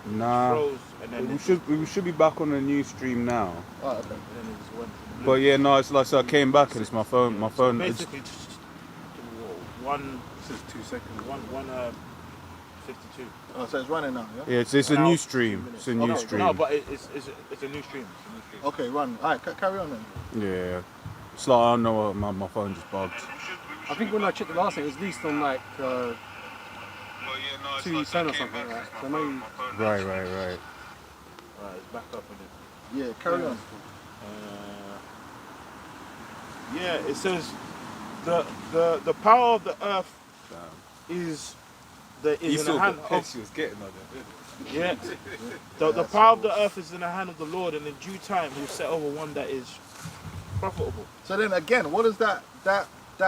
Nah. froze, and then We should be back on a new stream now. Oh, okay. and then it just went to the blue. But yeah, no, it's like so I came back and it's my phone. Yeah, My so phone. basically, one, This is 2 seconds. one, 52. Oh, so it's running now, yeah? Yeah, it's a Now, new 2 stream. minutes. It's a new No, stream. No, but it's a new stream. It's a new stream. Okay, run. All right, carry on then. Yeah. It's like I don't know. My phone just bugged. I think when I checked the last time, it was leased on like 210 or something like that. So maybe Right. Alright, it's back up in it. Yeah, carry on. Yeah, it says the power of the earth is in the hand of was getting on it. yeah. The power of the earth is in the hand of the Lord, and in due time He'll set over one that is profitable. So then again, what is that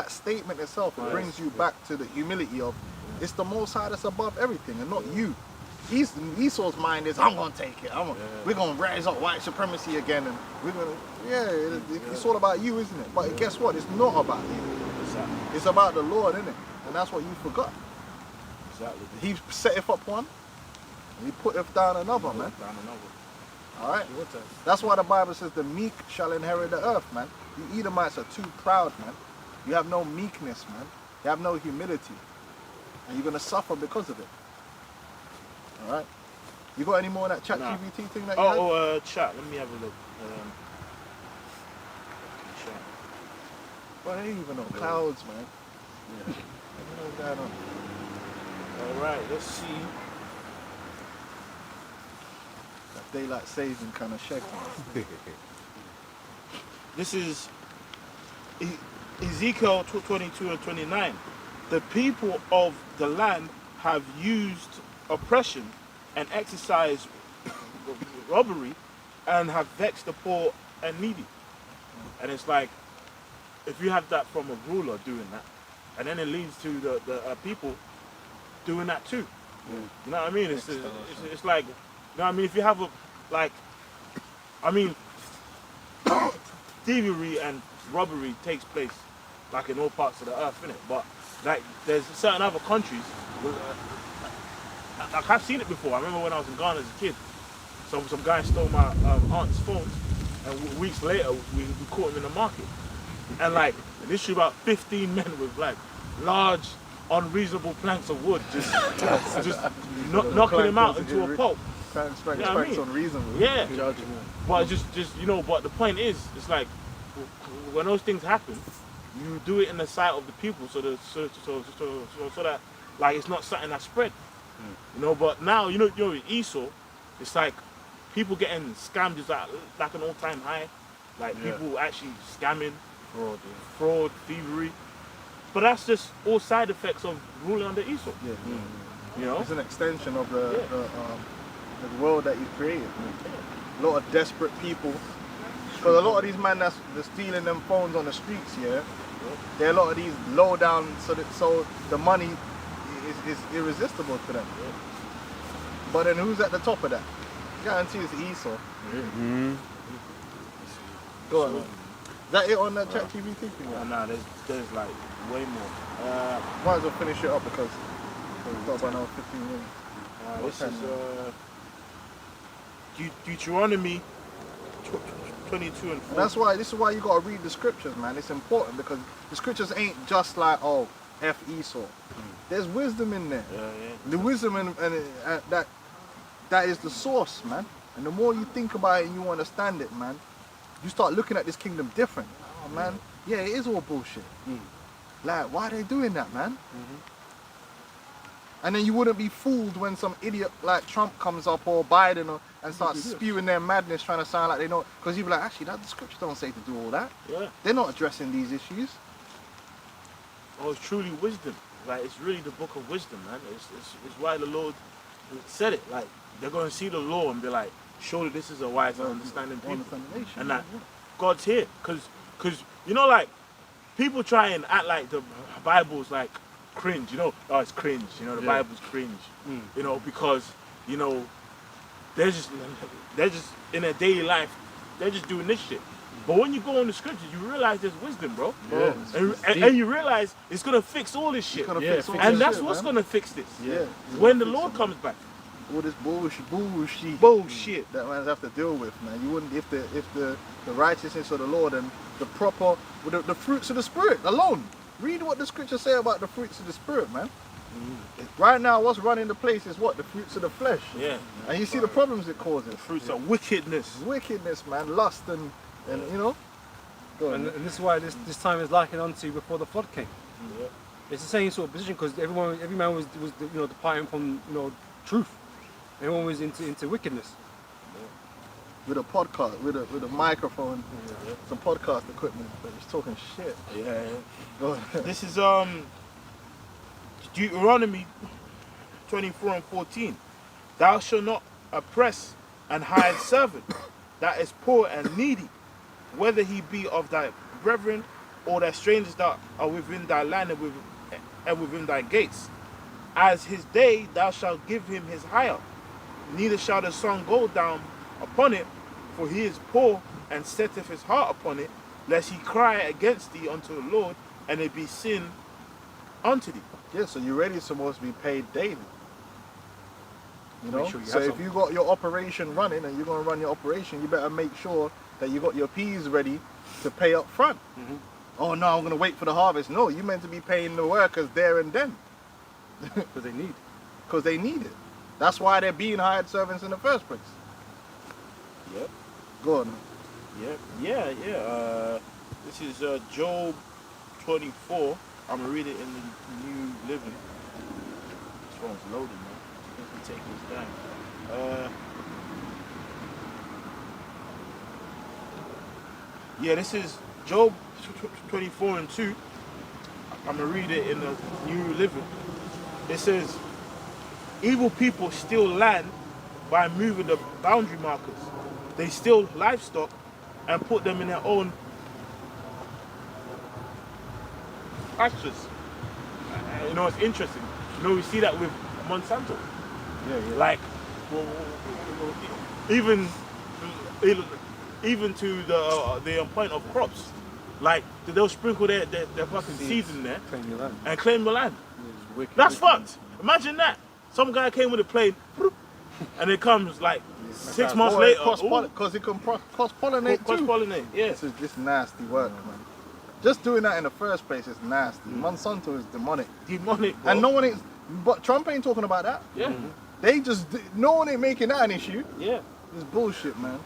statement itself? It brings you back to the humility of it's the Most High that's above everything and not you. Esau's mind is, I'm going to take it. We're going to rise up white supremacy again. And we're going to, it's all about you, isn't it? But guess what? It's not about you. Exactly. It's about the Lord, isn't it? And that's what you forgot. Exactly. He setteth up one, and he putteth down another, man. Down another. All right? That's why the Bible says the meek shall inherit the earth, man. You Edomites are too proud, man. You have no meekness, man. You have no humility. And you're going to suffer because of it. All right? You got any more of that chat GBT thing that you had? Chat. Let me have a look. Chat. Well, there ain't even no clouds, man. Yeah. I don't know what's going on. All right. Let's see. That daylight saving kind of shaking. This is Ezekiel 22 and 29. The people of the land have used oppression and exercised robbery and have vexed the poor and needy. And it's like, if you have that from a ruler doing that, and then it leads to the people doing that too. You know what I mean? It's like, you know what I mean? If you have thievery and robbery takes place like in all parts of the earth, innit? But like there's certain other countries, like I've seen it before. I remember when I was in Ghana as a kid, some guy stole my aunt's phone, and weeks later we caught him in the market. And like literally about 15 men with like large, unreasonable planks of wood, just knocking him out into a pulp. Strikes You know what I mean? unreasonable. Yeah. judgment. But just but the point is, it's like when those things happen, you do it in the sight of the people, so that like it's not something that's spread. You know, but now you know with Esau, it's like people getting scammed is like an all-time high. Like people actually scamming, fraud, thievery. But that's just all side effects of ruling under Esau. Yeah. You know, It's an extension of the world that you created. A lot of desperate people. Because a lot of these men that's stealing them phones on the streets, there are a lot of these low down, so the money is irresistible to them. But then who's at the top of that? Guarantee it's Esau. Go on. Is that it on the chat TV thing? nah, there's like way more. Might as well finish it up because we've got about another 15 minutes. This is Deuteronomy 22 and 4. And this is why you gotta read the scriptures, man. It's important because the scriptures ain't just like, oh, F Esau. There's wisdom in there. The wisdom and that is the source, man. And the more you think about it and you understand it, man, you start looking at this kingdom different. Oh man, yeah, it is all bullshit. Like, why are they doing that, man? And then you wouldn't be fooled when some idiot like Trump comes up or Biden and starts spewing their madness, trying to sound like they know. Because you'd be like, actually, that the scriptures don't say to do all that. Yeah. They're not addressing these issues. Oh, it's truly wisdom. Like it's really the book of wisdom, man. It's why the Lord said it. Like they're going to see the law and be like, surely this is a wise and understanding people. And that God's here, because you know, like people try and act like the Bible's like cringe. You know, oh, it's cringe. You know, the Bible's cringe. You know, because you know they're just in their daily life, they're just doing this shit. But when you go on the scriptures, you realize there's wisdom, bro. Yeah, and you realize it's gonna fix all this shit. Fix all And this that's shit, what's man. gonna fix this. Yeah. When the Lord comes back. all this bullshit Bullshit. that man's have to deal with, man. You wouldn't if the righteousness of the Lord and the proper with the fruits of the Spirit alone. Read what the scriptures say about the fruits of the Spirit, man. Right now, what's running the place is what? The fruits of the flesh. Yeah. And you see the problems it causes. Fruits of wickedness. Wickedness, man. Lust and you know. Go on, And man. this is why this time is likened unto before the flood came. Yeah. It's the same sort of position because every man was departing from truth. Everyone was into wickedness. With a podcast, with a microphone, some podcast equipment, but he's talking shit. Yeah. Go on. This is Deuteronomy 24:14. Thou shalt not oppress and hide servant that is poor and needy, whether he be of thy brethren or thy strangers that are within thy land and within thy gates. As his day thou shalt give him his hire, neither shall the sun go down upon it, for he is poor and setteth his heart upon it, lest he cry against thee unto the Lord, and it be sin unto thee. Yeah, so you're really supposed to be paid daily. You know, Make sure you so have if you got your operation running and you're going to run your operation, you better make sure that you got your P's ready to pay up front. Oh no, I'm going to wait for the harvest. No, you're meant to be paying the workers there and then Because they need. because they need it. That's why they're being hired servants in the first place. Yep. Go on. Yep. Yeah. This is Job 24. I'm gonna read it in the New Living. This phone's loading, man. It's taking its time. Yeah, this is Job 24:2. I'm gonna read it in the New Living. It says, "Evil people steal land by moving the boundary markers. They steal livestock and put them in their own pastures." You know, it's interesting. You know, we see that with Monsanto. Yeah. Like, even to the point of crops. Like, they'll sprinkle their fucking seeds in there Claim your land. and claim the land. It's wicked. That's fucked. Imagine that. Some guy came with a plane, and it comes like 6 months later. Because it can cross-pollinate Cross too. pollinate, yeah. This nasty work, man. Just doing that in the first place is nasty. Monsanto is demonic. Demonic, bro. And no one is, but Trump ain't talking about that. Yeah, They just, no one ain't making that an issue. yeah. It's bullshit, man.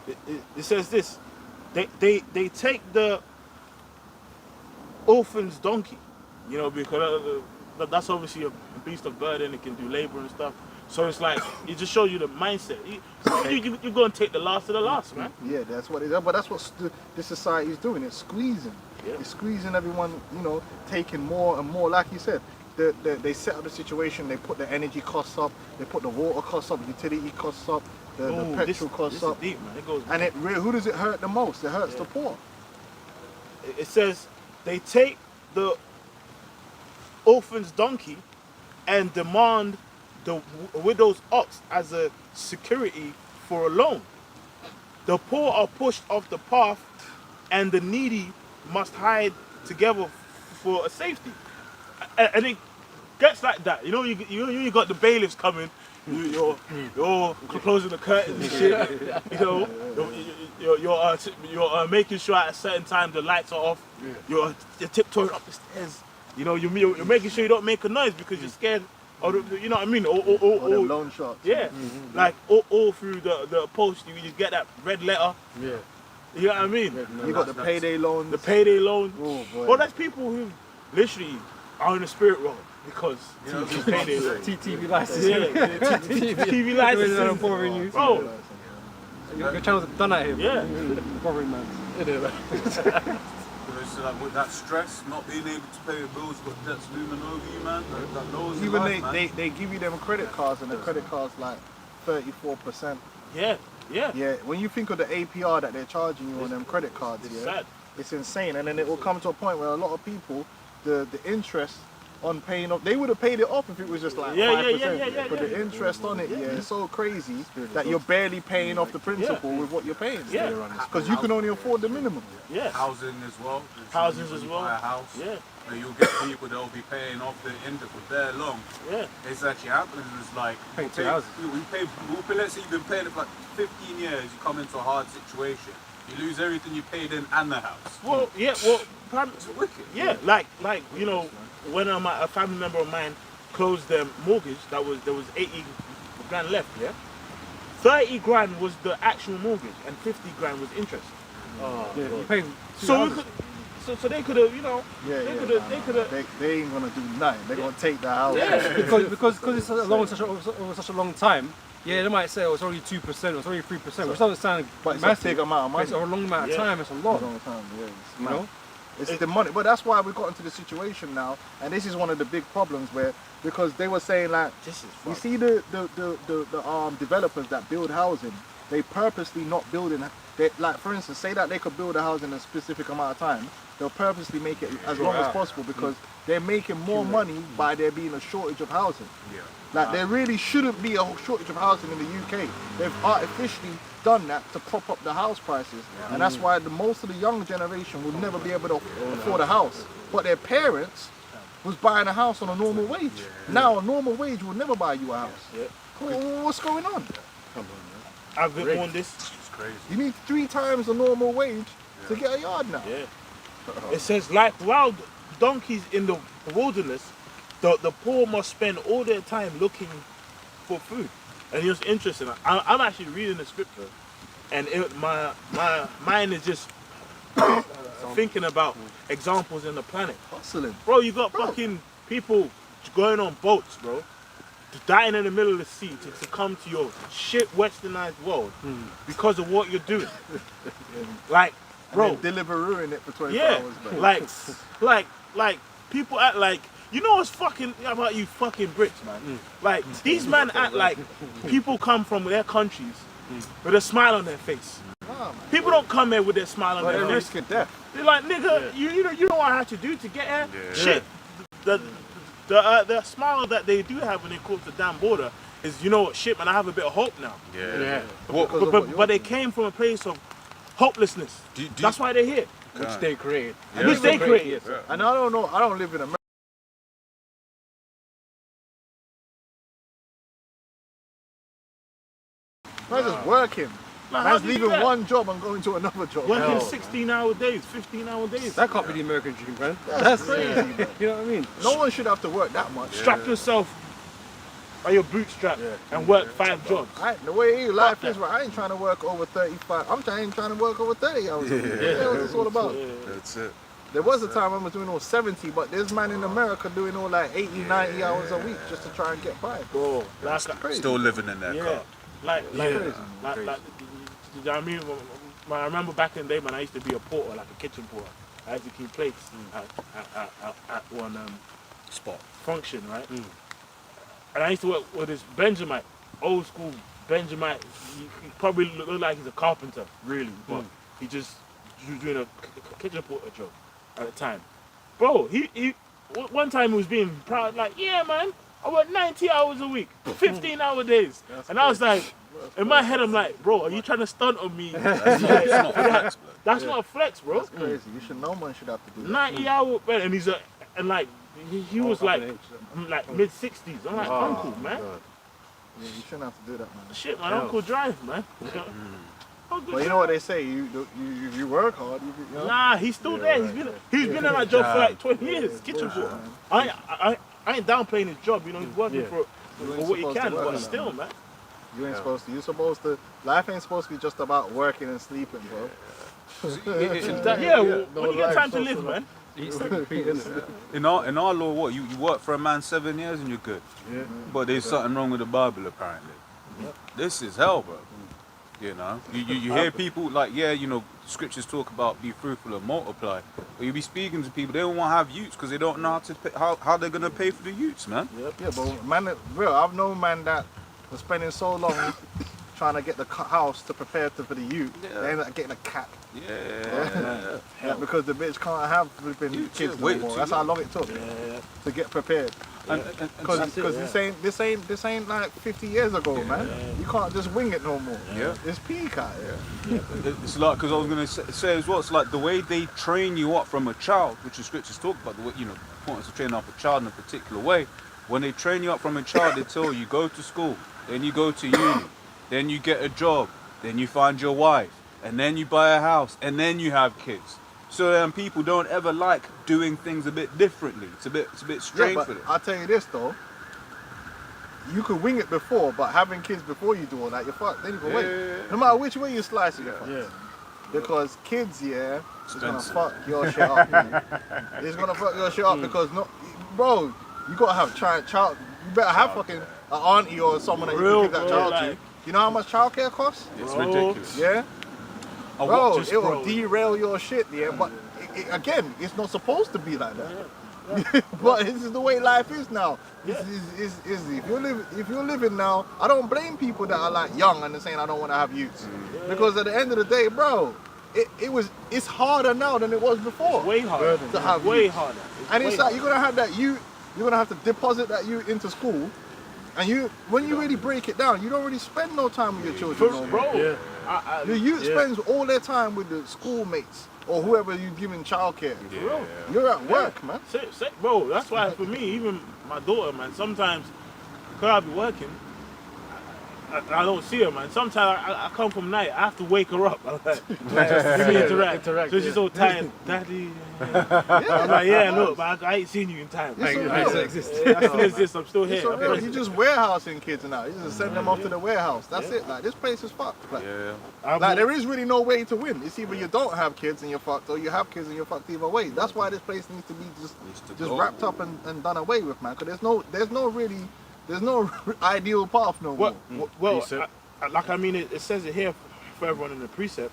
It says this. They take the orphan's donkey, you know, because that's obviously a beast of burden. It can do labor and stuff. So it's like, it just shows you the mindset. You're going to take the last of the last, man. Yeah, that's what it is. But that's what this society is doing. It's squeezing. Yeah. It's squeezing everyone, you know, taking more and more. Like you said, they set up the situation. They put the energy costs up. They put the water costs up, utility costs up, the petrol costs this up. is deep, man. It goes. And who does it hurt the most? It hurts the poor. It says they take the orphan's donkey and demand the widow's ox as a security for a loan. The poor are pushed off the path, and the needy must hide together for a safety. And it gets like that. You know, you got the bailiffs coming. You're closing the curtains and shit. You know, you're making sure at a certain time the lights are off. You're tiptoeing up the stairs. You know, you're making sure you don't make a noise because you're scared. Or you know what I mean? Or them loan sharks. Yeah, like all through the post, you just get that red letter. Yeah. You know what I mean? You got the payday loans. The payday loan. Oh, boy. Well, that's people who literally are in the spirit realm because it's payday loan. TV license. Yeah, TV licenses. I'm bothering you. Bro, Your channels are done out here. Yeah. Bothering man. So like with that stress, not being able to pay your bills, got debts looming over you, man. That lowers your Even life, man. they give you them credit cards, and the credit cards like 34%. yeah. Yeah, when you think of the APR that they're charging you on them credit cards, It's yeah, sad. it's insane. And then it will come to a point where a lot of people, the interest on paying off. They would have paid it off if it was just like 5%. Yeah, But the interest on it, it's so crazy that you're barely paying off the principal with what you're paying. Yeah. Because you can only afford the minimum. Yeah. Housing as well. Houses When as you well. Buy a house. Yeah. Where you'll get people that'll be paying off the end for there long. Yeah. It's actually happening. It's like Paying 2 houses. let's say you've been paying it for like 15 years. You come into a hard situation. You lose everything you paid in and the house. Well, It's wicked. yeah, like you know, when a family member of mine closed their mortgage, there was 80 grand left. Yeah, 30 grand was the actual mortgage, and 50 grand was interest. Yeah, you pay 2 So we houses. could, so they could have, you know, Yeah, they yeah. could have. They ain't gonna do nothing. They're gonna take the house. Yeah. because it's over such a long time. Yeah, they might say, oh, it's only 2%, or it's only 3%, which doesn't sound But it's a massive. big amount of But it's money. over a long amount of Yeah. time. It's a A lot. long time, yeah. It's You mad. know. It's the money, but that's why we got into the situation now, and this is one of the big problems where, because they were saying like, This is you fucked. see the developers that build housing, they purposely not building. They, like for instance, say that they could build a house in a specific amount of time, they'll purposely make it as long as possible because they're making more money by there being a shortage of housing. Yeah. Like there really shouldn't be a shortage of housing in the UK. They've artificially done that to prop up the house prices, and that's why most of the younger generation will never be able to afford a house. But their parents was buying a house on a normal wage. Now a normal wage will never buy you a house. Yeah. What's going on? I've been on this. It's crazy. You need 3 times the normal wage to get a yard now. Yeah. It says like wild donkeys in the wilderness, the poor must spend all their time looking for food. And it's interesting. I'm actually reading the scripture, and my mind is just thinking about examples in the planet. Hustling. Bro, you got fucking people going on boats, bro, dying in the middle of the sea to come to your shit westernized world because of what you're doing. Like, bro, Deliverooing it for 24 yeah, hours. Bro. like people act like, you know what's fucking about you fucking Brits, man? Like these men act like people come from their countries with a smile on their face. Nah, man. People don't come here with their smile on But their they're face. risking death. They're like, nigga, you know what I had to do to get here? Yeah. Shit. The smile that they do have when they cross the damn border is, you know what, shit, man, I have a bit of hope now. Yeah. Because of what you're But they came from a place of hopelessness. Do you- That's why they're here. Which they created. Yeah. Which they created. Yeah. And I don't know, I don't live in America. Man's just working. Like, how Man's do you do leaving that? one job and going to another job. Working Hell. 16-hour days, 15-hour days. That can't be the American dream, man. That's crazy. Man. You know what I mean? No one should have to work that much. Strap yourself by your bootstrap and work 5 jobs. The way life is, right? I ain't trying to work over 35. I'm trying to work over 30 hours a week. What the hell is this all about? That's it. There was a time I was doing all 70, but there's man in America doing all like 80, 90 hours a week just to try and get by. Bro, like, Crazy. Still living in their yeah, car. like, Crazy, you man. know what I mean? I remember back in the day, man, I used to be a porter, like a kitchen porter. I used to keep plates at one Spot. function, right? And I used to work with this Benjamite, old school Benjamite. He probably looked like he's a carpenter, really, but he just was doing a kitchen porter job at the time. Bro, he one time he was being proud, like, yeah, man, I work 90 hours a week, 15-hour days. And I was like, in my head, I'm like, bro, are you trying to stunt on me? That's not flex, blood. That's not a flex, bro. That's crazy. No one should have to do that. 90-hour, and he's and like, he was like mid-60s. I'm like, uncle, man. Yeah, you shouldn't have to do that, man. Shit, man, uncle drive, man. Uncle But you know what they say, you work hard. You know? Nah, he's still there. He's been in that job for like 20 years, kitchen porter. I ain't downplaying his job, you know, he's working for what he supposed to can, work, but man. still, man. You ain't supposed to. You're supposed to. Life ain't supposed to be just about working and sleeping, bro. Yeah, when you get time to live, man. In our law, what you work for a man 7 years and you're good. Yeah. But there's something wrong with the Bible apparently. This is hell, bro. You know, you hear people like, yeah, you know, scriptures talk about be fruitful and multiply. But you be speaking to people, they don't want to have youths because they don't know how to pay, how they're gonna pay for the youths, man. Yeah, but man, bro, I've known man that was spending so long trying to get the house to prepare for the youth. Yeah. They end up getting a cat. Yeah. Because the bitch can't have flipping You kids just no wait more. too That's how long it took Yeah. to get prepared. And Because That's it, this ain't like 50 years ago, man. You can't just wing it no more. Yeah. It's peak out here. it's like, because I was going to say as well, it's like the way they train you up from a child, which the scriptures talk about, the way, the importance of training up a child in a particular way. When they train you up from a child, they tell you go to school, then you go to uni, then you get a job, then you find your wife, and then you buy a house, and then you have kids. So then people don't ever like doing things a bit differently. It's a bit strange Yeah, for but them. I'll tell you this though. You could wing it before, but having kids before you do all that, you're fucked. Then you can wait. Yeah. No matter which way you slice it, you're fucked. Yeah. Because kids, it's gonna Expensive. fuck your shit up. Man. It's gonna fuck your shit up because bro, you gotta have child. You better have fucking an auntie or someone that you Real, can give that bro, child to. like- You know how much childcare costs? It's Bro. ridiculous. Yeah, I bro, watch just it will bro. derail your shit. Yeah, but again, it's not supposed to be like that. But this is the way life is now. This is if you're living now, I don't blame people that are like young and they're saying I don't want to have youths. Because at the end of the day, bro, it's harder now than it was before. Way harder. To have way youth. harder. And it's way like you're gonna have that you're gonna have to deposit that youth into school. And when you really break it down, you don't really spend no time with your children no more. Bro, Yeah. The youth spends all their time with the schoolmates or whoever you're giving childcare. Yeah. You're at work, man. Bro, that's why for me, even my daughter, man, sometimes, because I'll be working, I don't see her, man. Sometimes I come from night, I have to wake her up. I'm like, give me interact. Interact, So she's yeah. so tired, Daddy. I'm like, yeah, look, but I ain't seen you in time. It's a I real- still exist. I'm still It's here. so real. You just warehousing kids now. You just send them off to the warehouse. That's it. Like this place is fucked. Like, Yeah. like there is really no way to win. It's either you don't have kids and you're fucked, or you have kids and you're fucked either way. That's why this place needs to be Needs to just go. wrapped up and done away with, man. Because there's no ideal path no more. Well, Precept. it says it here for everyone in the precept,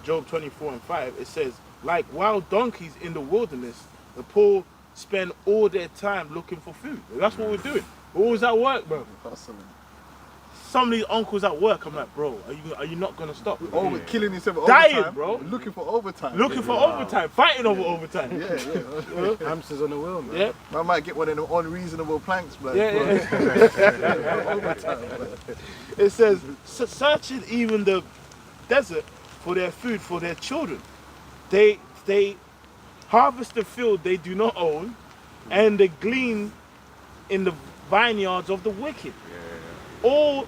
Job 24:5. It says, like wild donkeys in the wilderness, the poor spend all their time looking for food. That's what we're doing. We're always at work, bro. Hustling. Some of these uncles at work, I'm like, bro, are you not gonna stop? Oh, we're killing each other Dying, overtime, bro. Looking for overtime. Looking for overtime, fighting over overtime. Yeah. Hamsters on the wheel, man. Yeah, I might get one of them unreasonable planks, blood. yeah. Overtime, blood. It says, searching even the desert for their food for their children. They harvest the field they do not own, and they glean in the vineyards of the wicked. All,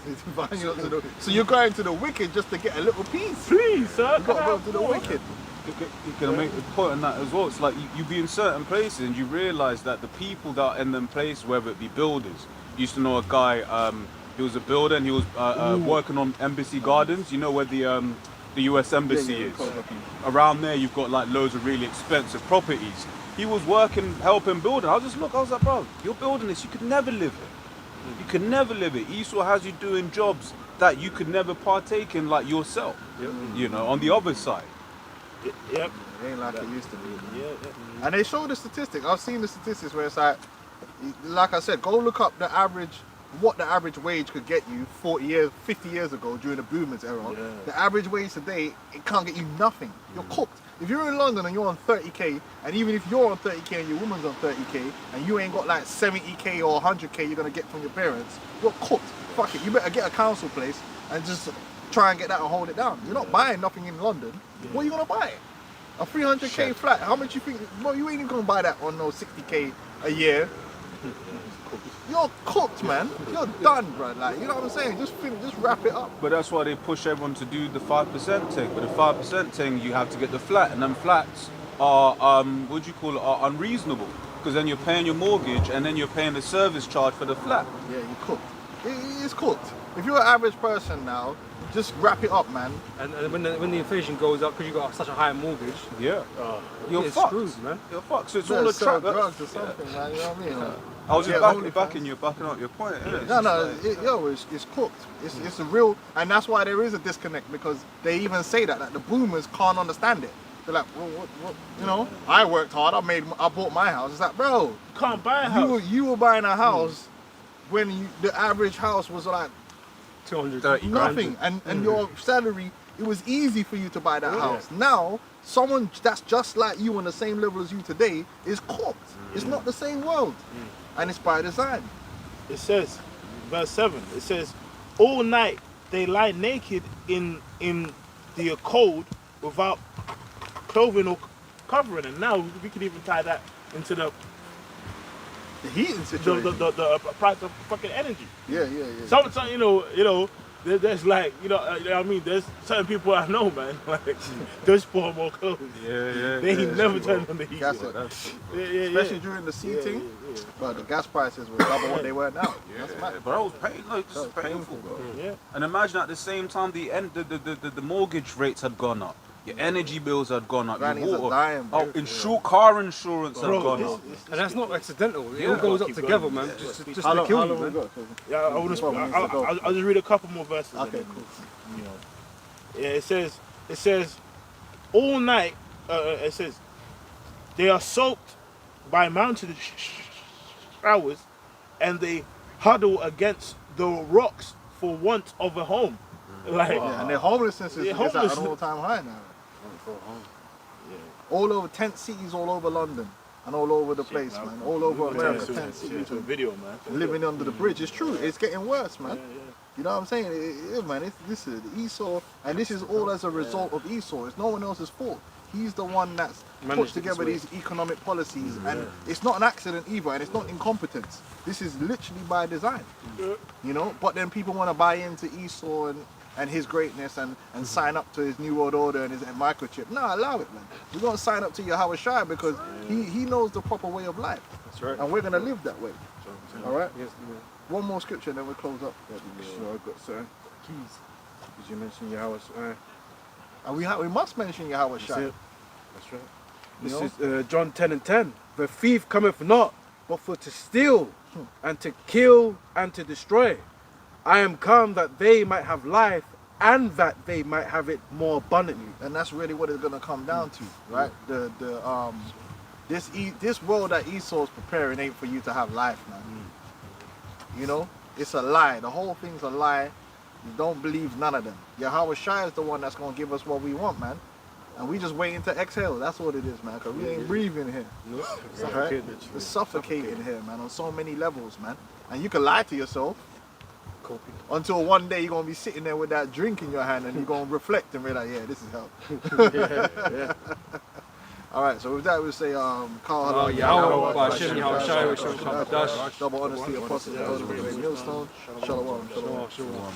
So you're going to the wicked just to get a little piece. please, sir. You got to go to the wicked. You can make the point on that as well. It's like you be in certain places and you realise that the people that are in them places, whether it be builders, used to know a guy. He was a builder and he was working on Embassy Gardens. You know where the U.S. Embassy is. Around there, you've got like loads of really expensive properties. He was working, helping building. I was like, bro, you're building this. You could never live it. You could never live it. Esau has you doing jobs that you could never partake in, like yourself. You know, on the other side. Yep. It ain't like it used to be. Yeah. And they show the statistics. I've seen the statistics where it's like I said, go look up what the average wage could get you 40 years, 50 years ago during the boomers era. Yeah. The average wage today, it can't get you nothing. You're cooked. If you're in London and you're on 30k, and even if you're on 30k and your woman's on 30k, and you ain't got like 70k or 100k you're gonna get from your parents, you're cooked. Fuck it. You better get a council place and just try and get that and hold it down. You're not buying nothing in London. What are you gonna buy? A 300k Shit. flat. How much you think? Well, you ain't even gonna buy that on no 60k a year. You're cooked, man. You're done, bro. Like, you know what I'm saying? Just wrap it up. But that's why they push everyone to do the 5% thing. But the 5% thing, you have to get the flat, and them flats are what do you call it? Are unreasonable, because then you're paying your mortgage and then you're paying the service charge for the flat. Yeah, you're cooked. It's cooked. If you're an average person now, just wrap it up, man. And when the inflation goes up because you got such a high mortgage, Yeah, you're you're fucked. screwed, man. You're fucked. So it's Better all a sell trap. drugs or something, man. You know what I mean? Like, I was Yeah, just OnlyFans. backing up your point. Innit? no, it's cooked. It's a real, and that's why there is a disconnect, because they even say that the boomers can't understand it. They're like, well, what? You know, I worked hard. I bought my house. It's like, bro, Can't buy a house. you were buying a house when the average house was like 200. 30 grand. Nothing. And your salary, it was easy for you to buy that house. Now, someone that's just like you on the same level as you today is cooked. It's not the same world. And it's by design. It says, verse 7, it says, all night they lie naked in the cold without clothing or covering. And now we can even tie that into the heating situation. the price of fucking energy. Yeah. Some you know, there's like, you know what I mean, there's certain people I know, man, like, they spoil more clothes. Yeah. They ain't never turned on the heat. That's Yeah, it. yeah. Especially during the seating. But the gas prices were double what they were now. That's mad. But I was paying, like, this That is was painful, painful, bro. Yeah. And imagine at the same time the mortgage rates had gone up. Your energy bills had gone up. Grannies Your are water, dying, bro. car insurance had Bro, gone up. And that's not accidental. It Yeah. all goes up Keep together, going. man. Just How to long, kill how you, long we man. got? Yeah, I want to. Well, I'll just read a couple more verses. and Okay, then, cool. You know, yeah, it says, all night. It says, they are soaked by mountain showers, and they huddle against the rocks for want of a home. Like, Yeah, and their homelessness is Yeah, at homelessness. an all-time high now. All over tent cities, all over London, and all over the place, man. All over America, tent cities. to a video, man. Living under the bridge. It's true. It's getting worse, man. Yeah. You know what I'm saying? Yeah, man. This is Esau, and this is all as a result of Esau. It's no one else's fault. He's the one that's put Managed it together this these economic policies, and it's not an accident either, and it's not incompetence. This is literally by design. You know. But then people want to buy into Esau and his greatness and sign up to his New World Order and his microchip. No, allow it, man. We're gonna sign up to Yahweh Shai because he knows the proper way of life, That's right. and we're gonna live that way. All right. Yes, One more scripture, and then we close up. So I've got certain keys. Did you mention your house? And we must mention Yahweh That's Shai. it. That's right. You This know? is John 10:10. The thief cometh not, but for to steal, and to kill, and to destroy. I am come that they might have life, and that they might have it more abundantly. And that's really what it's gonna come down to, right? This world that Esau's preparing ain't for you to have life, man. You know, it's a lie. The whole thing's a lie. You don't believe none of them. Yahweh Shai is the one that's gonna give us what we want, man. And we just waiting to exhale. That's what it is, man. Cause we ain't breathing here. Right? We're suffocating here, man, on so many levels, man. And you can lie to yourself until one day you're gonna be sitting there with that drink in your hand and you're gonna reflect and realize, yeah, this is hell. All right, so with that we say, Carl, Yahweh, Ba'ashem, Yahweh Shai, Yahweh Shai, double honesty, apostle, millstone, shalom. Shalom.